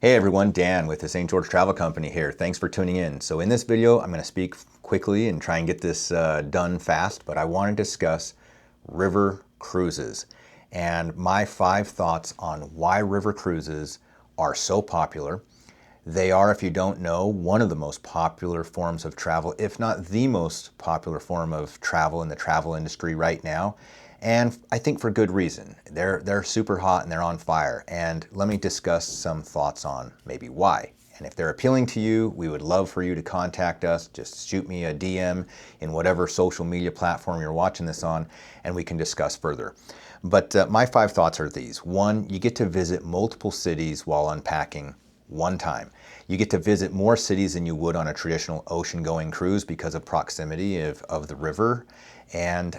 Hey everyone, Dan with the St. George Travel Company here. Thanks for tuning in. So in this video, I'm going to speak quickly and try and get this done fast, but I want to discuss river cruises and my 5 thoughts on why river cruises are so popular. They are, if you don't know, one of the most popular forms of travel, if not the most popular form of travel in the travel industry right now. And I think for good reason. They're super hot and they're on fire. And let me discuss some thoughts on maybe why. And if they're appealing to you, we would love for you to contact us. Just shoot me a DM in whatever social media platform you're watching this on, and we can discuss further. But my 5 thoughts are these. 1, you get to visit multiple cities while unpacking one time. You get to visit more cities than you would on a traditional ocean-going cruise because of proximity of the river. And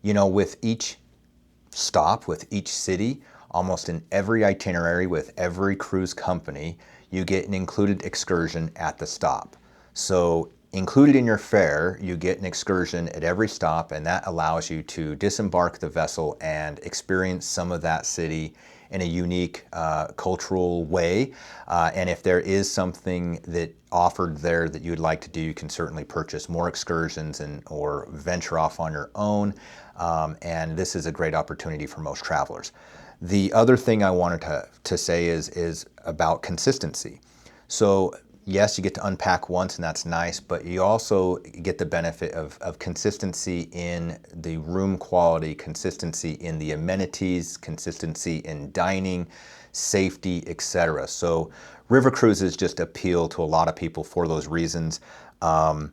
with each stop, with each city, almost in every itinerary with every cruise company, you get an included excursion at the stop. So included in your fare, you get an excursion at every stop, and that allows you to disembark the vessel and experience some of that city in a unique cultural way. And if there is something that offered there that you'd like to do, you can certainly purchase more excursions or venture off on your own. And this is a great opportunity for most travelers. The other thing I wanted to say is about consistency. So yes, you get to unpack once and that's nice, but you also get the benefit of consistency in the room quality, consistency in the amenities, consistency in dining, safety, etc. So river cruises just appeal to a lot of people for those reasons. The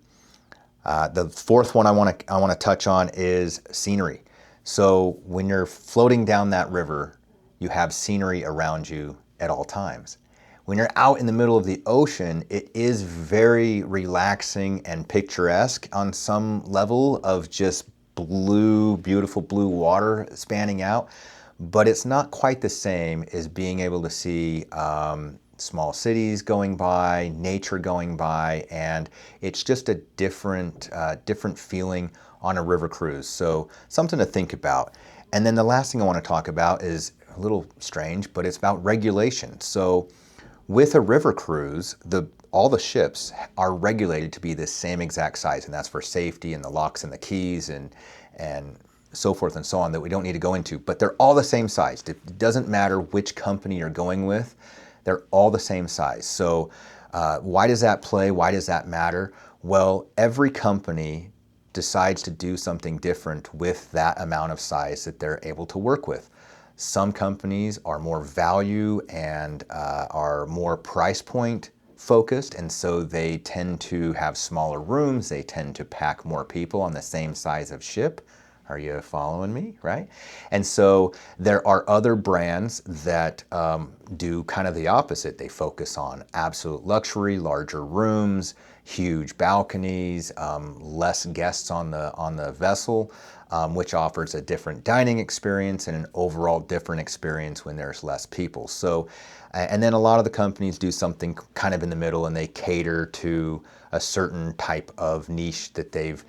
4th one I want to touch on is scenery. So when you're floating down that river, you have scenery around you at all times. When you're out in the middle of the ocean, it is very relaxing and picturesque on some level of just blue, beautiful blue water spanning out, but it's not quite the same as being able to see small cities going by, nature going by, and it's just a different feeling on a river cruise. So something to think about. And then the last thing I want to talk about is a little strange, but it's about regulation. So with a river cruise, all the ships are regulated to be the same exact size, and that's for safety and the locks and the keys and so forth and so on that we don't need to go into, but they're all the same size. It doesn't matter which company you're going with, they're all the same size. So why does that play? Why does that matter? Well, every company decides to do something different with that amount of size that they're able to work with. Some companies are more value and are more price point focused, and so they tend to have smaller rooms. They tend to pack more people on the same size of ship. Are you following me, right? And so there are other brands that do kind of the opposite. They focus on absolute luxury, larger rooms, huge balconies, less guests on the vessel, which offers a different dining experience and an overall different experience when there's less people. So, and then a lot of the companies do something kind of in the middle, and they cater to a certain type of niche that they've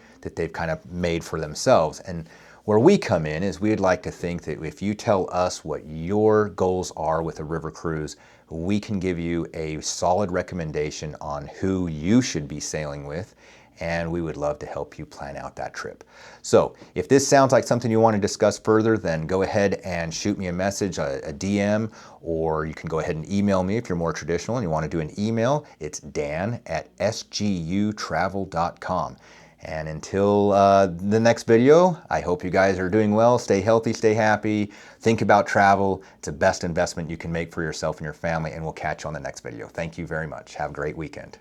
kind of made for themselves. And where we come in is we'd like to think that if you tell us what your goals are with a river cruise, we can give you a solid recommendation on who you should be sailing with, and we would love to help you plan out that trip. So if this sounds like something you want to discuss further, then go ahead and shoot me a message, a DM, or you can go ahead and email me if you're more traditional and you want to do an email. It's dan@sgutravel.com. And until the next video, I hope you guys are doing well. Stay healthy, stay happy, think about travel. It's the best investment you can make for yourself and your family, and we'll catch you on the next video. Thank you very much. Have a great weekend.